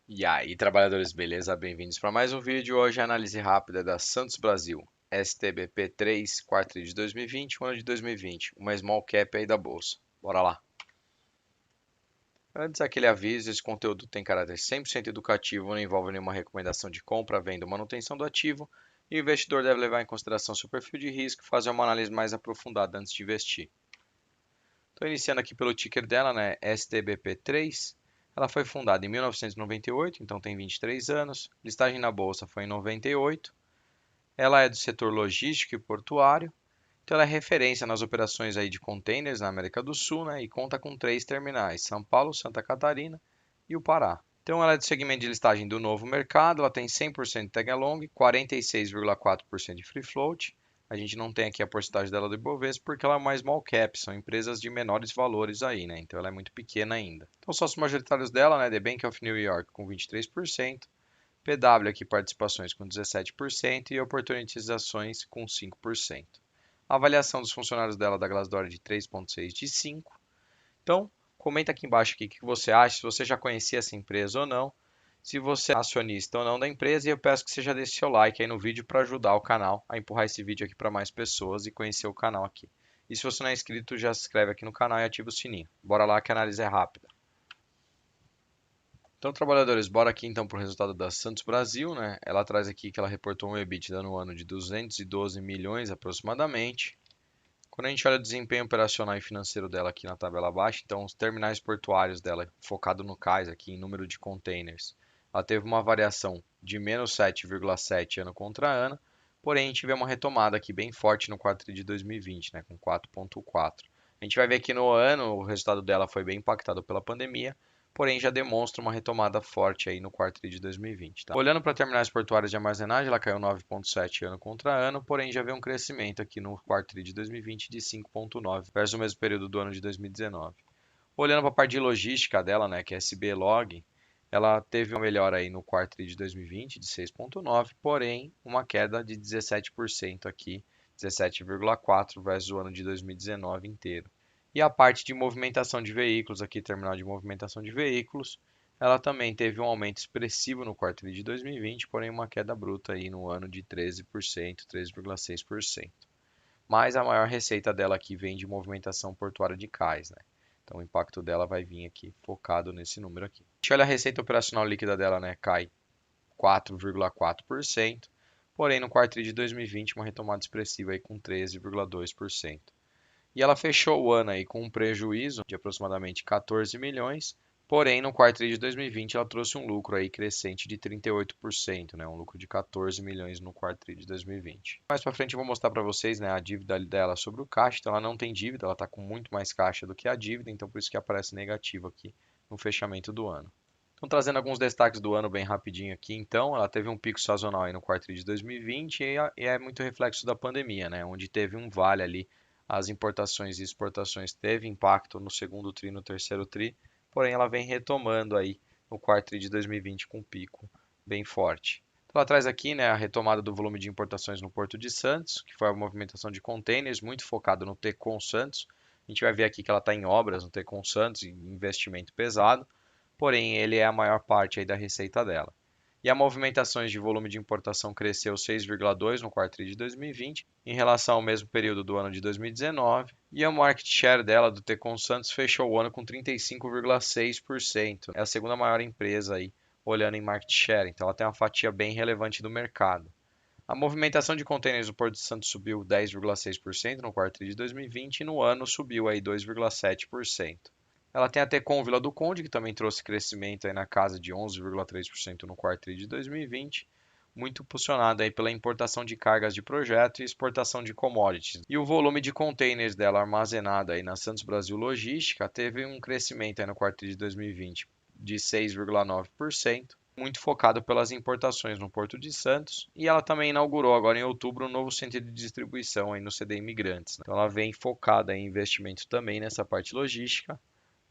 E aí, trabalhadores, beleza? Bem-vindos para mais um vídeo. Hoje a análise rápida da Santos Brasil, STBP3, quarto tri de 2020, ano de 2020, uma small cap aí da bolsa. Bora lá. Antes, aquele aviso, esse conteúdo tem caráter 100% educativo, não envolve nenhuma recomendação de compra, venda ou manutenção do ativo, e o investidor deve levar em consideração seu perfil de risco e fazer uma análise mais aprofundada antes de investir. Estou iniciando aqui pelo ticker dela, né? STBP3. Ela foi fundada em 1998, então tem 23 anos. Listagem na bolsa foi em 98. Ela é do setor logístico e portuário. Então ela é referência nas operações aí de containers na América do Sul, né? E conta com 3 terminais: São Paulo, Santa Catarina e o Pará. Então ela é do segmento de listagem do novo mercado, ela tem 100% de tag along, 46,4% de free float. A gente não tem aqui a porcentagem dela do Ibovespa porque ela é uma small cap, são empresas de menores valores aí, né? Então ela é muito pequena ainda. Então os sócios majoritários dela, né, The Bank of New York com 23%, PW aqui participações com 17% e oportunizações com 5%. A avaliação dos funcionários dela da Glassdoor é de 3,6 de 5. Então, comenta aqui embaixo o que você acha, se você já conhecia essa empresa ou não, se você é acionista ou não da empresa, e eu peço que você já deixe seu like aí no vídeo para ajudar o canal a empurrar esse vídeo aqui para mais pessoas e conhecer o canal aqui. E se você não é inscrito, já se inscreve aqui no canal e ativa o sininho. Bora lá que a análise é rápida. Então, trabalhadores, bora aqui então para o resultado da Santos Brasil, né? Ela traz aqui que ela reportou um EBITDA no ano de 212 milhões aproximadamente. Quando a gente olha o desempenho operacional e financeiro dela aqui na tabela abaixo, então os terminais portuários dela, focado no cais aqui em número de containers, ela teve uma variação de menos 7,7 ano contra ano, porém a gente vê uma retomada aqui bem forte no quarto de 2020, né, com 4,4. A gente vai ver que no ano o resultado dela foi bem impactado pela pandemia, porém já demonstra uma retomada forte aí no quarto de 2020, tá? Olhando para terminais portuários de armazenagem, ela caiu 9,7 ano contra ano, porém já vê um crescimento aqui no quarto tri de 2020 de 5,9 versus o mesmo período do ano de 2019. Olhando para a parte de logística dela, né, que é SB Log, ela teve uma melhora aí no quarto tri de 2020 de 6,9, porém uma queda de 17% aqui, 17,4 versus o ano de 2019 inteiro. E a parte de movimentação de veículos, aqui terminal de movimentação de veículos, ela também teve um aumento expressivo no quarto tri de 2020, porém uma queda bruta aí no ano de 13%, 13,6%. Mas a maior receita dela aqui vem de movimentação portuária de cais, né? Então o impacto dela vai vir aqui focado nesse número aqui. A gente olha a receita operacional líquida dela, né? Cai 4,4%, porém no quarto tri de 2020 uma retomada expressiva aí com 13,2%. E ela fechou o ano aí com um prejuízo de aproximadamente 14 milhões, porém no quarto tri de 2020 ela trouxe um lucro aí crescente de 38%, né? Um lucro de 14 milhões no quarto tri de 2020. Mais para frente eu vou mostrar para vocês, né, a dívida dela sobre o caixa, então ela não tem dívida, ela está com muito mais caixa do que a dívida, então por isso que aparece negativo aqui no fechamento do ano. Então, trazendo alguns destaques do ano bem rapidinho aqui, então, ela teve um pico sazonal aí no quarto tri de 2020 e é muito reflexo da pandemia, né? Onde teve um vale ali, as importações e exportações teve impacto no segundo tri, no terceiro tri, porém ela vem retomando aí no quarto tri de 2020 com um pico bem forte. Então, ela traz aqui, né, a retomada do volume de importações no Porto de Santos, que foi a movimentação de containers, muito focado no Tecon Santos. A gente vai ver aqui que ela está em obras no Tecon Santos, em investimento pesado, porém ele é a maior parte aí da receita dela. E a movimentações de volume de importação cresceu 6,2 no quarto tri de 2020 em relação ao mesmo período do ano de 2019, e a market share dela do Tecon Santos fechou o ano com 35,6%. É a segunda maior empresa aí olhando em market share, então ela tem uma fatia bem relevante do mercado. A movimentação de contêineres do Porto de Santos subiu 10,6% no quarto tri de 2020 e no ano subiu aí 2,7%. Ela tem a Tecon Vila do Conde, que também trouxe crescimento aí na casa de 11,3% no quarto tri de 2020, muito impulsionada aí pela importação de cargas de projeto e exportação de commodities. E o volume de containers dela armazenado aí na Santos Brasil Logística teve um crescimento aí no quarto tri de 2020 de 6,9%, muito focado pelas importações no Porto de Santos, e ela também inaugurou agora em outubro um novo centro de distribuição aí no CD Imigrantes, né? Então ela vem focada em investimento também nessa parte logística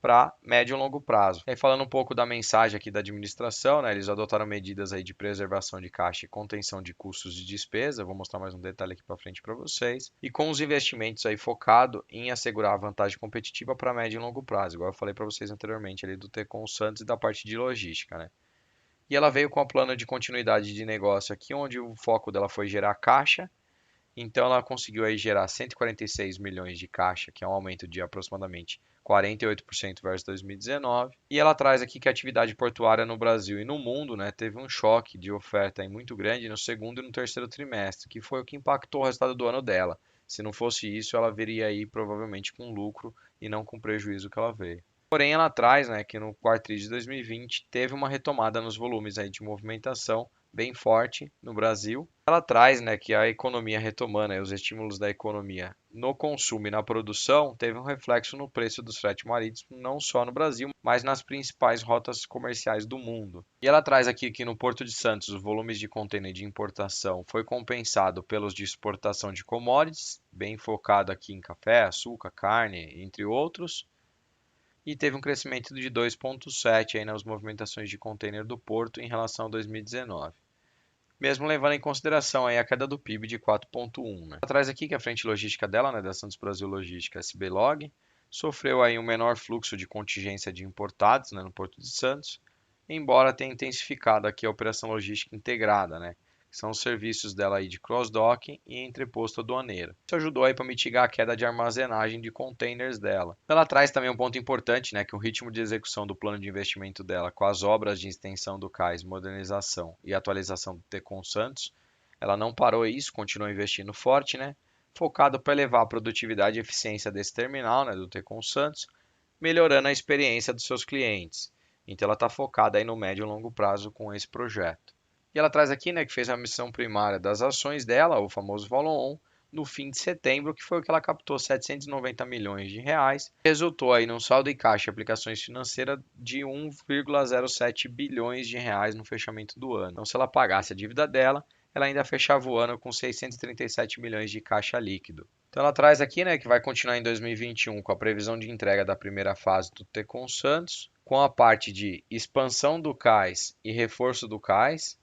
para médio e longo prazo. E aí, falando um pouco da mensagem aqui da administração, né, eles adotaram medidas aí de preservação de caixa e contenção de custos de despesa. Vou mostrar mais um detalhe aqui para frente para vocês. E com os investimentos aí focado em assegurar a vantagem competitiva para médio e longo prazo, igual eu falei para vocês anteriormente ali do Tecon Santos e da parte de logística, né? E ela veio com o plano de continuidade de negócio aqui, onde o foco dela foi gerar caixa. Então ela conseguiu aí gerar 146 milhões de caixa, que é um aumento de aproximadamente 48% versus 2019. E ela traz aqui que a atividade portuária no Brasil e no mundo, né, teve um choque de oferta aí muito grande no segundo e no terceiro trimestre, que foi o que impactou o resultado do ano dela. Se não fosse isso, ela viria aí provavelmente com lucro e não com prejuízo que ela veio. Porém, ela traz, né, que no quarto tri de 2020 teve uma retomada nos volumes aí de movimentação bem forte no Brasil. Ela traz, né, que a economia retomando, os estímulos da economia no consumo e na produção teve um reflexo no preço dos fretes marítimos, não só no Brasil, mas nas principais rotas comerciais do mundo. E ela traz aqui que no Porto de Santos os volumes de contêiner de importação foi compensado pelos de exportação de commodities, bem focado aqui em café, açúcar, carne, entre outros. E teve um crescimento de 2,7 aí nas movimentações de contêiner do porto em relação a 2019. Mesmo levando em consideração aí a queda do PIB de 4,1, né? Atrás aqui que a frente logística dela, né, da Santos Brasil Logística, SBLog, sofreu aí um menor fluxo de contingência de importados, né, no Porto de Santos, embora tenha intensificado aqui a operação logística integrada, né? Que são os serviços dela aí de cross-docking e entreposto aduaneiro. Isso ajudou aí para mitigar a queda de armazenagem de containers dela. Ela traz também um ponto importante, né, que o ritmo de execução do plano de investimento dela com as obras de extensão do cais, modernização e atualização do Tecon Santos, ela não parou isso, continuou investindo forte, né? Focado para elevar a produtividade e eficiência desse terminal, né, do Tecon Santos, melhorando a experiência dos seus clientes. Então ela está focada aí no médio e longo prazo com esse projeto. E ela traz aqui, né, que fez a missão primária das ações dela, o famoso follow-on, no fim de setembro, que foi o que ela captou 790 milhões de reais, resultou aí num saldo em caixa e aplicações financeiras de 1,07 bilhões de reais no fechamento do ano. Então, se ela pagasse a dívida dela, ela ainda fechava o ano com 637 milhões de caixa líquido. Então ela traz aqui, né, que vai continuar em 2021 com a previsão de entrega da primeira fase do Tecon Santos, com a parte de expansão do cais e reforço do cais.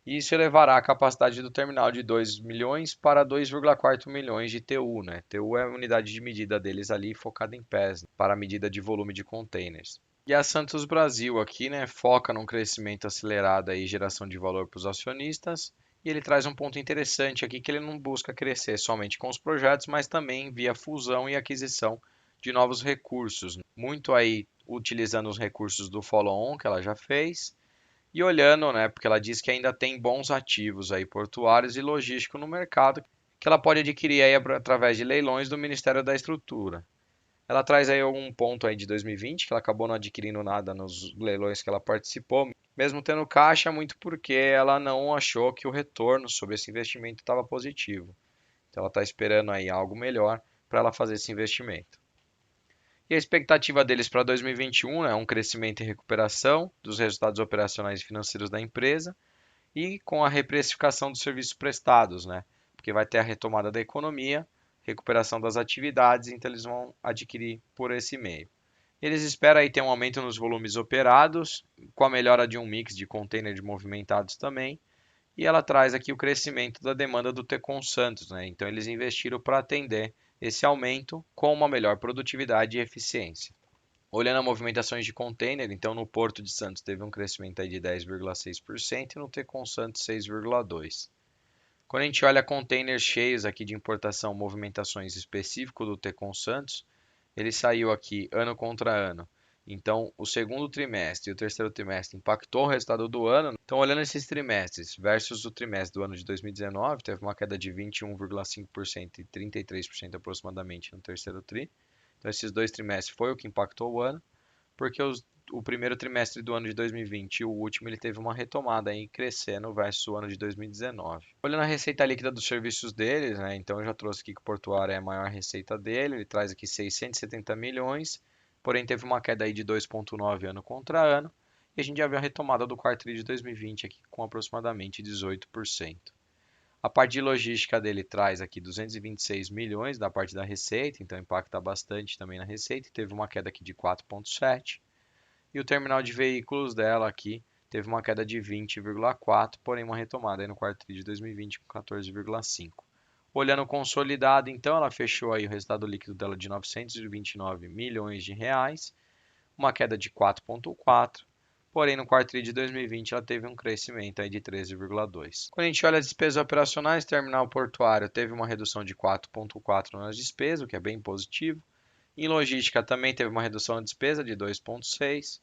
E isso elevará a capacidade do terminal de 2 milhões para 2,4 milhões de TU, né? TU é a unidade de medida deles ali focada em pés, né, para a medida de volume de containers. E a Santos Brasil aqui, né, foca num crescimento acelerado e geração de valor para os acionistas. E ele traz um ponto interessante aqui que ele não busca crescer somente com os projetos, mas também via fusão e aquisição de novos recursos, muito aí utilizando os recursos do follow-on que ela já fez e olhando, né, porque ela diz que ainda tem bons ativos aí portuários e logísticos no mercado que ela pode adquirir aí através de leilões do Ministério da Estrutura. Ela traz aí algum ponto aí de 2020 que ela acabou não adquirindo nada nos leilões que ela participou, mesmo tendo caixa, muito porque ela não achou que o retorno sobre esse investimento estava positivo. Então ela está esperando aí algo melhor para ela fazer esse investimento. E a expectativa deles para 2021 é um crescimento e recuperação dos resultados operacionais e financeiros da empresa e com a reprecificação dos serviços prestados, né? Porque vai ter a retomada da economia, recuperação das atividades, então eles vão adquirir por esse meio. Eles esperam aí ter um aumento nos volumes operados, com a melhora de um mix de container de movimentados também, e ela traz aqui o crescimento da demanda do Tecon Santos, né? Então eles investiram para atender esse aumento com uma melhor produtividade e eficiência. Olhando as movimentações de container, então no Porto de Santos teve um crescimento aí de 10,6% e no Tecon Santos 6,2%. Quando a gente olha containers cheios aqui de importação, movimentações específicas do Tecon Santos, ele saiu aqui ano contra ano. Então, o segundo trimestre e o terceiro trimestre impactou o resultado do ano. Então, olhando esses trimestres versus o trimestre do ano de 2019, teve uma queda de 21,5% e 33% aproximadamente no terceiro tri. Então, esses dois trimestres foi o que impactou o ano, porque o primeiro trimestre do ano de 2020 e o último ele teve uma retomada aí crescendo versus o ano de 2019. Olhando a receita líquida dos serviços deles, né, então eu já trouxe aqui que o Portuário é a maior receita dele, ele traz aqui 670 milhões, porém teve uma queda aí de 2,9 ano contra ano, e a gente já viu a retomada do quarto tri de 2020 aqui com aproximadamente 18%. A parte de logística dele traz aqui 226 milhões da parte da receita, então impacta bastante também na receita, e teve uma queda aqui de 4,7. E o terminal de veículos dela aqui teve uma queda de 20,4, porém uma retomada aí no quarto tri de 2020 com 14,5. Olhando o consolidado, então ela fechou aí o resultado líquido dela de 929 milhões de reais, uma queda de 4,4, porém no quarto TRI de 2020 ela teve um crescimento aí de 13,2%. Quando a gente olha as despesas operacionais, terminal portuário teve uma redução de 4,4% nas despesas, o que é bem positivo. Em logística também teve uma redução de despesa de 2,6%.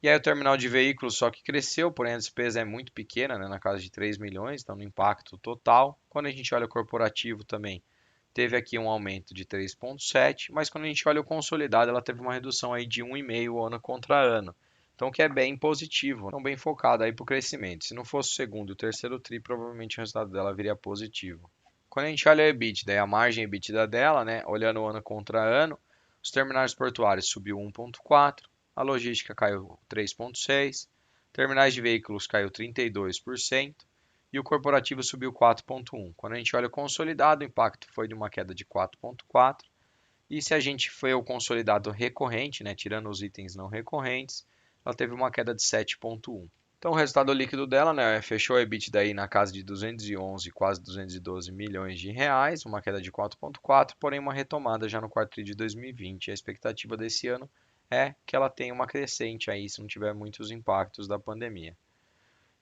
E aí o terminal de veículos só que cresceu, porém a despesa é muito pequena, né, na casa de 3 milhões, então no impacto total. Quando a gente olha o corporativo também, teve aqui um aumento de 3,7, mas quando a gente olha o consolidado, ela teve uma redução aí de 1,5 ano contra ano. Então, que é bem positivo, então bem focado aí para o crescimento. Se não fosse o segundo e o terceiro TRI, provavelmente o resultado dela viria positivo. Quando a gente olha a EBITDA, a margem EBITDA dela, né, olhando ano contra ano, os terminais portuários subiu 1,4, a logística caiu 3,6, terminais de veículos caiu 32%, e o corporativo subiu 4,1. Quando a gente olha o consolidado, o impacto foi de uma queda de 4,4. E se a gente for o consolidado recorrente, né, tirando os itens não recorrentes, ela teve uma queda de 7,1. Então o resultado líquido dela, né, fechou a EBITDA aí na casa de 211, quase 212 milhões de reais, uma queda de 4,4, porém uma retomada já no quarto TRI de 2020. A expectativa desse ano é que ela tenha uma crescente aí, se não tiver muitos impactos da pandemia.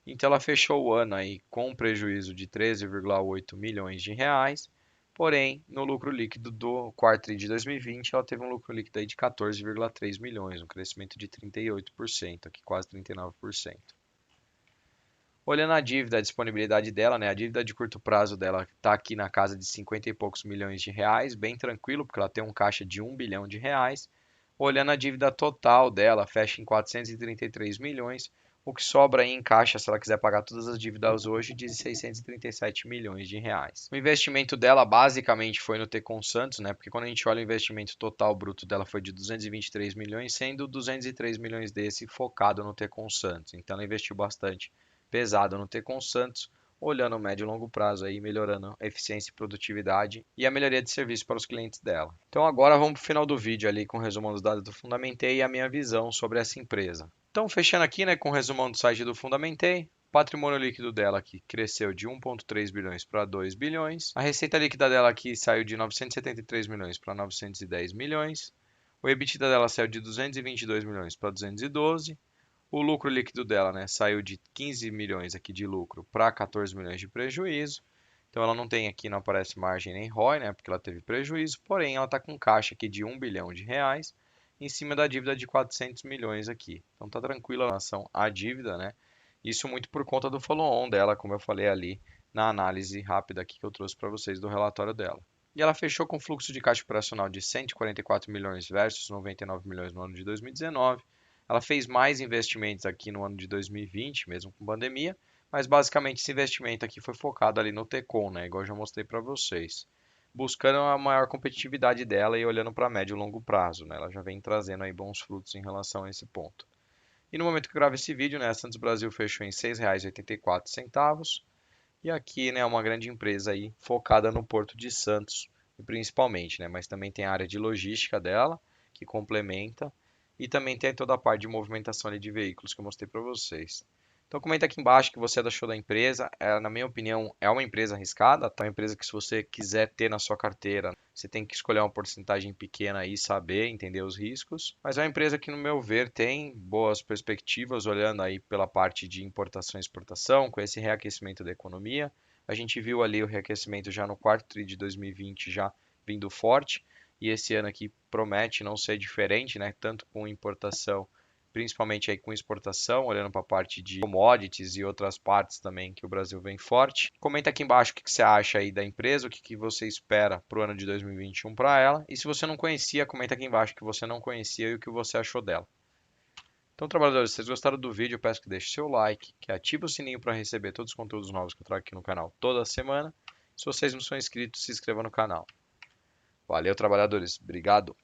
Então ela fechou o ano aí com um prejuízo de 13,8 milhões de reais, porém no lucro líquido do quarto TRI de 2020 ela teve um lucro líquido aí de 14,3 milhões, um crescimento de 38%, aqui quase 39%. Olhando a dívida, a disponibilidade dela, né, a dívida de curto prazo dela está aqui na casa de 50 e poucos milhões de reais, bem tranquilo, porque ela tem um caixa de 1 bilhão de reais. Olhando a dívida total dela, fecha em 433 milhões, o que sobra aí em caixa, se ela quiser pagar todas as dívidas hoje, de 637 milhões de reais. O investimento dela basicamente foi no Tecon Santos, né? Porque quando a gente olha o investimento total bruto dela foi de 223 milhões, sendo 203 milhões desse focado no Tecon Santos. Então ela investiu bastante pesado no Tecon Santos, olhando o médio e longo prazo aí, melhorando a eficiência e produtividade e a melhoria de serviço para os clientes dela. Então agora vamos para o final do vídeo ali com o resumão dos dados do Fundamentei e a minha visão sobre essa empresa. Então fechando aqui, né, com o resumão do site do Fundamentei, o patrimônio líquido dela aqui cresceu de 1,3 bilhões para 2 bilhões. A receita líquida dela aqui saiu de 973 milhões para 910 milhões. O EBITDA dela saiu de 222 milhões para 212. O lucro líquido dela, né, saiu de 15 milhões aqui de lucro para 14 milhões de prejuízo. Então ela não tem aqui, não aparece margem nem ROI, né, porque ela teve prejuízo, porém ela está com caixa aqui de 1 bilhão de reais em cima da dívida de 400 milhões aqui. Então tá tranquila em relação à dívida, né? Isso muito por conta do follow-on dela, como eu falei ali na análise rápida aqui que eu trouxe para vocês do relatório dela. E ela fechou com fluxo de caixa operacional de 144 milhões versus 99 milhões no ano de 2019. Ela fez mais investimentos aqui no ano de 2020, mesmo com pandemia, mas basicamente esse investimento aqui foi focado ali no Tecon, né? Igual eu já mostrei para vocês. Buscando a maior competitividade dela e olhando para médio e longo prazo, né? Ela já vem trazendo aí bons frutos em relação a esse ponto. E no momento que eu gravo esse vídeo, né, a Santos Brasil fechou em R$ 6,84. E aqui, né, é uma grande empresa aí focada no Porto de Santos, principalmente, né? Mas também tem a área de logística dela, que complementa, e também tem toda a parte de movimentação ali de veículos que eu mostrei para vocês. Então comenta aqui embaixo o que você achou da empresa. Na minha opinião, é uma empresa arriscada, tá? É uma empresa que se você quiser ter na sua carteira, você tem que escolher uma porcentagem pequena e saber entender os riscos. Mas é uma empresa que, no meu ver, tem boas perspectivas, olhando aí pela parte de importação e exportação, com esse reaquecimento da economia. A gente viu ali o reaquecimento já no quarto TRI de 2020 já vindo forte. E esse ano aqui promete não ser diferente, né? Tanto com importação, principalmente aí com exportação, olhando para a parte de commodities e outras partes também que o Brasil vem forte. Comenta aqui embaixo o que você acha aí da empresa, o que você espera para o ano de 2021 para ela. E se você não conhecia, comenta aqui embaixo o que você não conhecia e o que você achou dela. Então, trabalhadores, se vocês gostaram do vídeo, eu peço que deixe seu like, que ative o sininho para receber todos os conteúdos novos que eu trago aqui no canal toda semana. Se vocês não são inscritos, se inscreva no canal. Valeu, trabalhadores. Obrigado.